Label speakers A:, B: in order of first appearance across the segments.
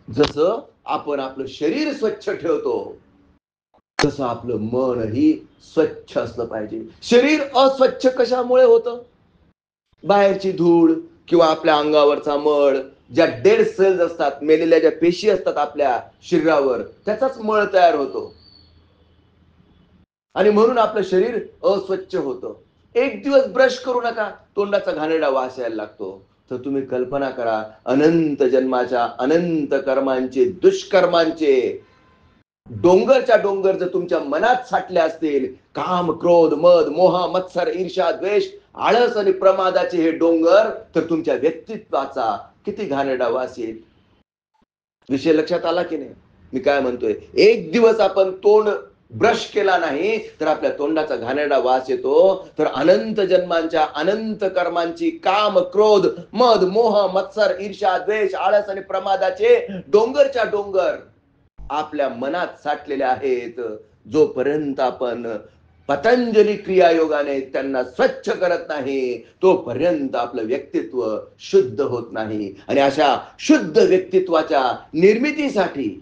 A: जसं आपण आपलं शरीर स्वच्छ ठेवतो, तसं आपलं मनही स्वच्छ असलं पाहिजे. शरीर अस्वच्छ कशामुळे होतं? बाहेरची धूळ किंवा आपल्या अंगावरचा मळ, ज्या डेड सेल्स असतात, मेलेल्या ज्या पेशी असतात आपल्या शरीरावर, त्याचाच मळ तयार होतो आणि म्हणून आपलं शरीर अस्वच्छ होतं. एक दिवस ब्रश करू नका, तोंडाचा घाणेरडा वास यायला लागतो. तर तुम्ही कल्पना करा, अनंत जन्माच्या अनंत कर्मांचे, दुष्कर्मांचे डोंगरच्या डोंगर जर तुमच्या मनात साठले असतील, काम, क्रोध, मद, मोह, मत्सर, ईर्ष्या, द्वेष, आळस आणि प्रमादाचे हे डोंगर, तर तुमच्या व्यक्तित्वाचा किती घाणेरडा वास येईल. विषय लक्षात आला की नाही? मी काय म्हणतोय, एक दिवस आपण तोंड ब्रश केला नाही तर आपल्या तोंडाचा घाणेरडा वास येतो. तर अनंत जन्मांच्या अनंत कर्मांची काम, क्रोध, मद, मोह, मत्सर, ईर्ष्या, द्वेष, आळस आणि प्रमादाचे डोंगरच्या डोंगर आपल्या मनात साठलेले आहेत. जोपर्यंत आपण पतंजली क्रियायोगाने त्यांना स्वच्छ करत नाही, तोपर्यंत आपलं व्यक्तित्व शुद्ध होत नाही. आणि अशा शुद्ध व्यक्तित्वाच्या निर्मितीसाठी,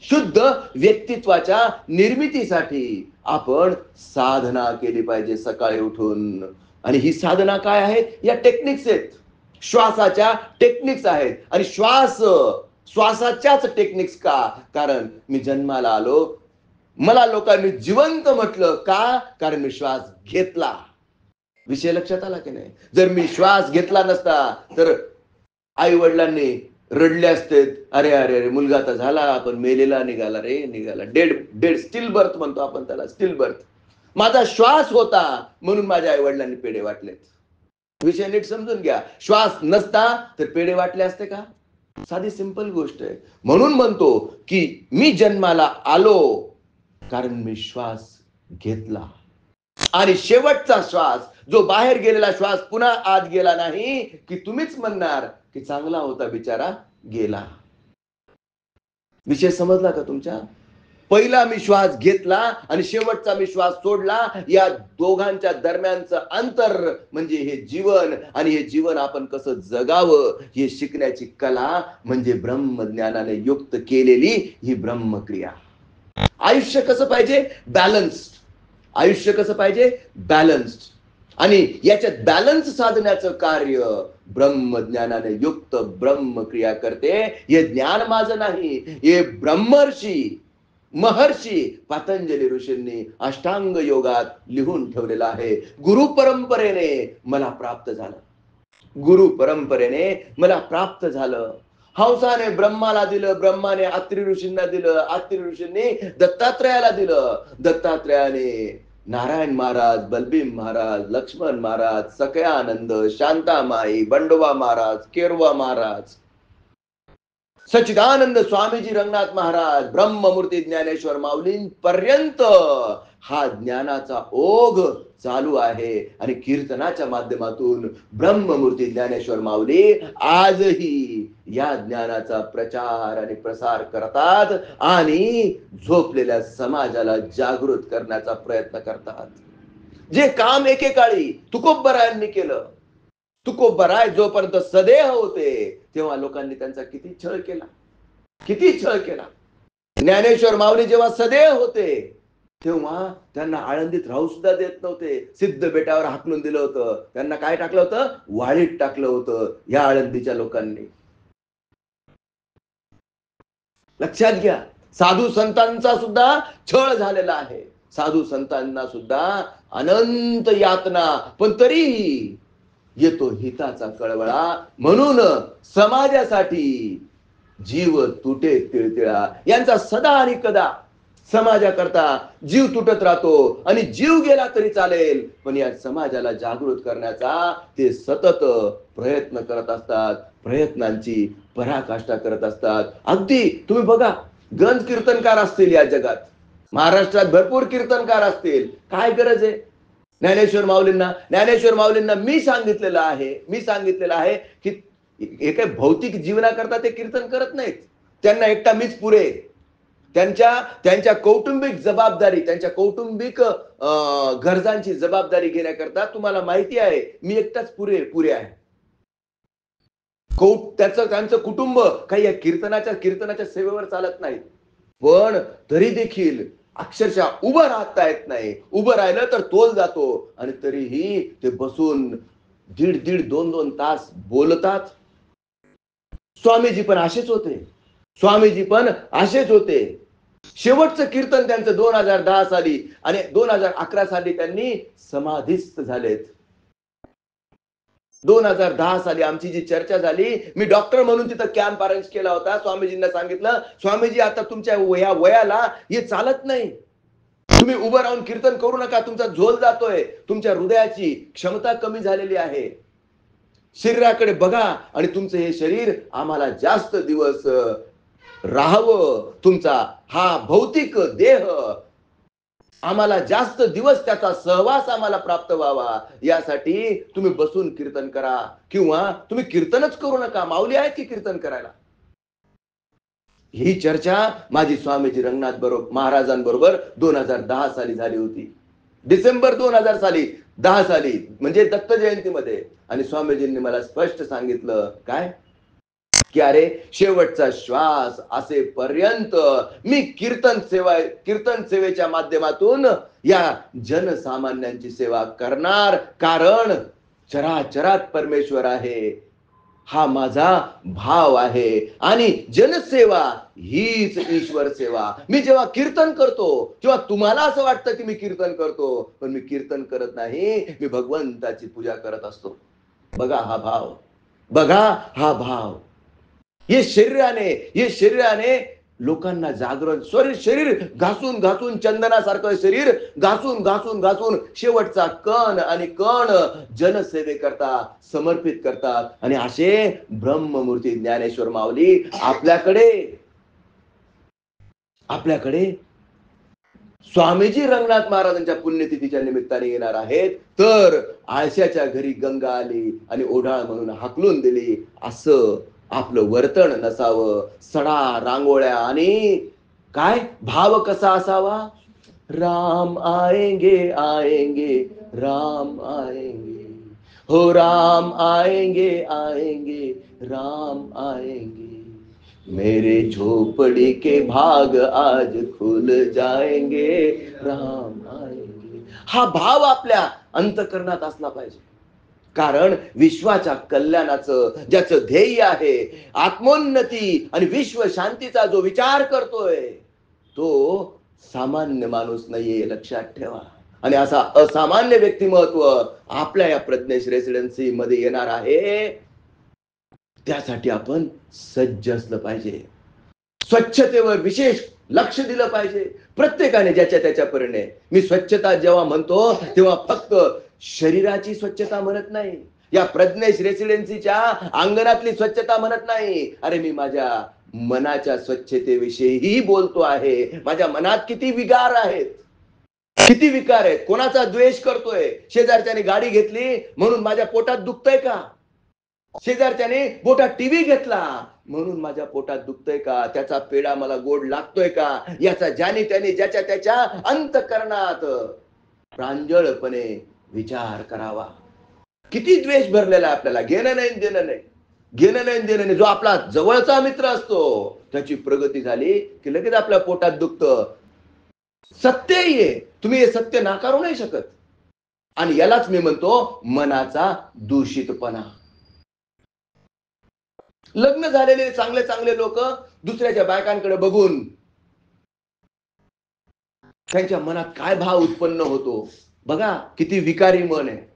A: शुद्ध व्यक्तित्वाच्या निर्मितीसाठी आपण साधना केली पाहिजे सकाळी उठून. आणि ही साधना काय आहे? या टेक्निक्स आहेत, श्वासाच्या टेक्निक्स आहेत. आणि श्वासाच्याच टेक्निक्स का? कारण मी जन्माला आलो, मला लोकांनी जिवंत म्हटलं का? कारण मी श्वास घेतला. विषय लक्षात आला की नाही? जर मी श्वास घेतला नसता तर आई वडिलांनी रडले असते, अरे अरे अरे मुलगा तर झाला, आपण मेलेला निघाला रे, निघाला. डेड डेड स्टिल बर्थ म्हणतो आपण त्याला, स्टिल बर्थ. माझा श्वास होता म्हणून माझ्या आई वडिलांनी पेढे वाटलेत. विषय नीट समजून घ्या. श्वास नसता तर पेढे वाटले असते का? साधी सिंपल गोष्ट आहे. म्हणून म्हणतो की मी जन्माला आलो कारण मी श्वास घेतला. आणि शेवटचा श्वास, जो बाहेर गेलेला श्वास पुन्हा आत गेला नाही, की तुम्हीच म्हणणार की चांगला होता बिचारा, गेला. विषय समजला का तुमच्या? पहिला मी श्वास घेतला आणि शेवटचा मी श्वास सोडला. या दोघांच्या दरम्यानचं अंतर म्हणजे हे जीवन. आणि हे जीवन आपण कसं जगावं हे शिकण्याची कला म्हणजे ब्रह्मज्ञानाने युक्त केलेली ही ब्रह्मक्रिया. आयुष्य कसं पाहिजे? बॅलन्स्ड. आयुष्य कसं पाहिजे? बॅलन्स्ड. आणि याच्यात बॅलन्स साधण्याचं कार्य ब्रह्मज्ञानाने युक्त ब्रह्मक्रिया करते. हे ज्ञान माझं नाही, हे ब्रह्मर्षी महर्षी पतंजली ऋषींनी अष्टांग योगात लिहून ठेवलेलं आहे. गुरु परंपरेने मला प्राप्त झालं, गुरु परंपरेने मला प्राप्त झालं. हंसाने ब्रह्माला दिलं, ब्रह्माने अत्रि ऋषींना दिलं, अत्रि ऋषींनी दत्तात्रयाला दिलं, दत्तात्रयाने नारायण महाराज, बलभीम महाराज, लक्ष्मण महाराज, सकयानंद, शांतामाई, बंडोबा महाराज, केरवा महाराज, सच्चिदानंद स्वामीजी, रंगनाथ महाराज, ब्रह्ममूर्ती ज्ञानेश्वर माऊलींपर्यंत हा ज्ञानाचा ओघ चालू आहे. आणि कीर्तनाच्या माध्यमातून ब्रह्ममूर्ती ज्ञानेश्वर माऊली आजही या ज्ञानाचा प्रचार आणि प्रसार करतात आणि झोपलेल्या समाजाला जागृत करण्याचा प्रयत्न करतात. जे काम एकेकाळी तुकोबरायांनी केलं, तुकोबराय जोपर्यंत सदेह होते तेव्हा लोकांनी त्यांचा किती छळ केला, किती छळ केला. ज्ञानेश्वर माऊली जेव्हा सदेह होते तेव्हा त्यांना आळंदीत राहू सुद्धा देत नव्हते. सिद्ध बेटावर हाकलून दिलं होतं. त्यांना काय टाकलं होतं? वाळीत टाकलं होतं या आळंदीच्या लोकांनी. लक्षात घ्या, साधू संतांचा सुद्धा छळ झालेला आहे. साधू संतांना सुद्धा अनंत यातना, पण तरीही येतो हिताचा कळवळा. म्हणून समाजासाठी जीव तुटे तिळतिळा, यांचा सदा आणि कदा समाजाकरता जीव तुटत राहतो. आणि जीव गेला तरी चालेल, पण या समाजाला जागृत करण्याचा ते सतत प्रयत्न करत असतात, प्रयत्नांची पराकाष्ठा करत असतात. अगदी तुम्ही बघा, गंज कीर्तनकार असतील या जगात, महाराष्ट्रात भरपूर कीर्तनकार असतील. काय गरज आहे ज्ञानेश्वर माऊलींना मी सांगितलेलं आहे की हे काही भौतिक जीवनाकरता ते कीर्तन करत नाहीत. त्यांना एकटा मीच पुरे. त्यांच्या कौटुंबिक जबाबदारी, त्यांच्या कौटुंबिक गरजांची जबाबदारी घेण्याकरता तुम्हाला माहिती आहे मी एकटाच पुरे आहे. त्यांचं कुटुंब काही या कीर्तनाच्या सेवेवर चालत नाहीत, पण तरी देखील अक्षरशः उभं राहता येत नाही. उभं राहिलं तर तोल जातो आणि तरीही ते बसून दीड दीड 2-2 तास बोलतात. स्वामीजी पण असेच होते. स्वामीजी पण असेच होते. शेवटचं कीर्तन त्यांचं 2010 साली आणि 2011 साली त्यांनी समाधीस्थ झालेत. 2010 साली आमची जी चर्चा झाली, मी डॉक्टर म्हणून तिथं कॅम्प अरेंज केला होता. स्वामीजींना सांगितलं, स्वामीजी आता तुमच्या वयाला हे चालत नाही. तुम्ही उभं राहून कीर्तन करू नका, तुमचा झोल जातोय, तुमच्या हृदयाची क्षमता कमी झालेली आहे. शरीराकडे बघा आणि तुमचं हे शरीर आम्हाला जास्त दिवस राहावं, तुमचा हा भौतिक देह आम्हाला जास्त दिवस त्याचा सहवास आम्हाला प्राप्त व्हावा, यासाठी तुम्ही बसून कीर्तन करा किंवा तुम्ही कीर्तनच करू नका. माऊली आहेत की कीर्तन करायला. ही चर्चा माझी स्वामीजी रंगनाथ महाराजांबरोबर 2010 साली झाली होती. डिसेंबर 2010 साली म्हणजे दत्त जयंतीमध्ये. आणि स्वामीजींनी मला स्पष्ट सांगितलं काय, की अरे शेवटचा श्वास असेपर्यंत मी कीर्तन सेवेच्या माध्यमातून या जनसामान्यांची सेवा करणार, कारण चराचरात परमेश्वर आहे, हा माझा भाव आहे. आणि जनसेवा हीच ईश्वर सेवा. मी जेव्हा कीर्तन करतो तेव्हा तुम्हाला असं वाटतं की मी कीर्तन करतो, पण मी कीर्तन करत नाही, मी भगवंताची पूजा करत असतो. बघा हा भाव, बघा हा भाव. हे शरीराने लोकांना जागरण, शरीर घासून चंदनासारखं शरीर घासून शेवटचा कण आणि कण जनसेवेकरता समर्पित करतात. आणि असे ब्रह्ममूर्ती ज्ञानेश्वर माऊली आपल्याकडे स्वामीजी रंगनाथ महाराजांच्या पुण्यतिथीच्या निमित्ताने येणार आहेत. तर आळशाच्या घरी गंगा आली आणि ओढाळ म्हणून हाकलून दिली, असं आपलं वर्तन नसावं. सडा रांगोळ्या आणि काय भाव कसा असावा, राम आएंगे आएंगे राम आएंगे, हो राम आएंगे आएंगे राम आएंगे, मेरे झोपड़ी के भाग आज खुल जाएंगे राम आएंगे. हा भाव आपल्या अंतःकरणात असला पाहिजे. कारण विश्वाच्या कल्याणाचं ज्याचं ध्येय आहे, आत्मोन्नती आणि विश्व शांतीचा जो विचार करतोय, तो सामान्य माणूस नाहीये, लक्षात ठेवा. आणि असा असामान्य व्यक्तिमत्व आपल्या या प्रज्ञेश रेसिडेन्सी मध्ये येणार आहे. त्यासाठी आपण सज्ज असलं पाहिजे. स्वच्छतेवर विशेष लक्ष दिलं पाहिजे प्रत्येकाने, ज्याच्या त्याच्या परीने. मी स्वच्छता जेव्हा म्हणतो तेव्हा फक्त शरीराची स्वच्छता म्हणत नाही, या प्रज्ञेश रेसिडेन्सीच्या अंगणातली स्वच्छता म्हणत नाही. अरे मी माझ्या मनाच्या स्वच्छतेविषयीही बोलतो आहे. माझ्या मनात किती विकार आहेत, कोणाचा द्वेष करतोय. शेजारच्याने गाडी घेतली म्हणून माझ्या पोटात दुखतंय का? शेजारच्याने मोठा टीव्ही घेतला म्हणून माझ्या पोटात दुखतंय का? त्याचा पेढा मला गोड लागतोय का? याचा त्याने ज्याच्या त्याच्या अंतःकरणात प्रांजळपणे विचार करावा. किती द्वेष भरलेला आहे आपल्याला, घेणं नाही. जो आपला जवळचा मित्र असतो त्याची प्रगती झाली की लगेच आपल्या पोटात दुखतं. सत्य आहे, तुम्ही हे सत्य नाकारू नाही शकत. आणि यालाच मी म्हणतो मनाचा दूषितपणा. लग्न झालेले चांगले लोक दुसऱ्याच्या बायकांकडे बघून त्यांच्या मनात काय भाव उत्पन्न होतो बघा. किती विकारी मन आहे.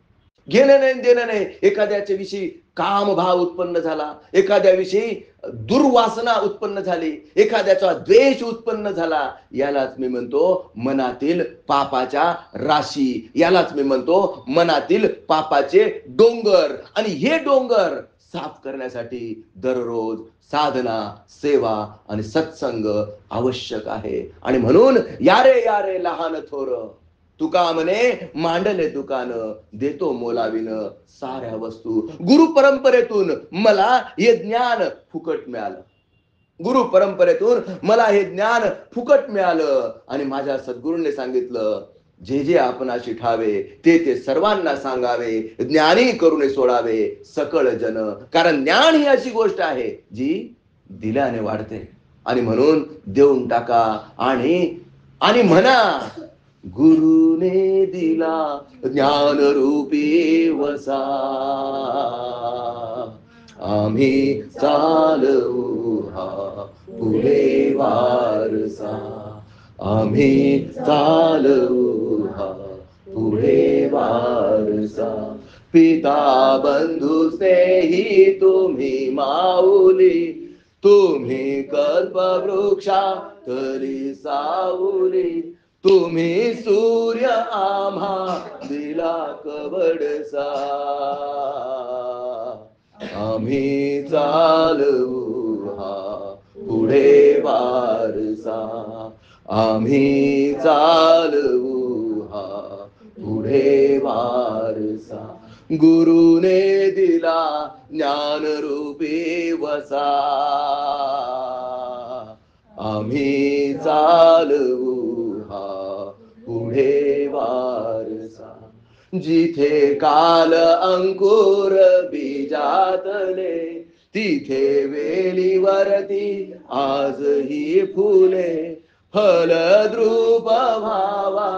A: घेणं नाही देणं नाही. एखाद्याच्या विषयी काम भाव उत्पन्न झाला, एखाद्याविषयी दुर्वासना उत्पन्न झाली, एखाद्याचा द्वेष उत्पन्न झाला, यालाच मी म्हणतो मनातील पापाच्या राशी, यालाच मी म्हणतो मनातील पापाचे डोंगर. आणि हे डोंगर साफ करण्यासाठी दररोज साधना, सेवा आणि सत्संग आवश्यक आहे. आणि म्हणून यारे लहान थोर, तुका म्हणे मांडले दुकान, देतो मोलाविन साऱ्या वस्तू. गुरु परंपरेतून मला हे ज्ञान फुकट मिळालं. गुरु परंपरेतून मला हे ज्ञान फुकट मिळालं. आणि माझ्या सद्गुरूंनी सांगितलं, जे जे आपणाशी ठावे ते ते सर्वांना सांगावे, ज्ञानी करून सोडावे सकळ जन. कारण ज्ञान ही अशी गोष्ट आहे जी दिल्याने वाढते. आणि म्हणून देऊन टाका आणि आणि म्हणा, गुरुने दिला ज्ञान रूपी वसा, आम्ही चालवू हा पुढे वारसा, आम्ही चालवू हा पुढे वारसा. पिता बंधू स्नेही तुम्ही माऊली, तुम्ही कल्पवृक्षा तरी सावली, तुम्ही सूर्य आम्हा दिला कवडसा, आम्ही चालवू हा पुढे वारसा, आम्ही चालवू हा पुढे वारसा. गुरुने दिला ज्ञान रूपी वसा, आम्ही चालवू हा पुढे वारसा. जिथे काल अंकुर बीजातले, तिथे वेलीवरती आज ही फुले, फलद्रूप व्हावा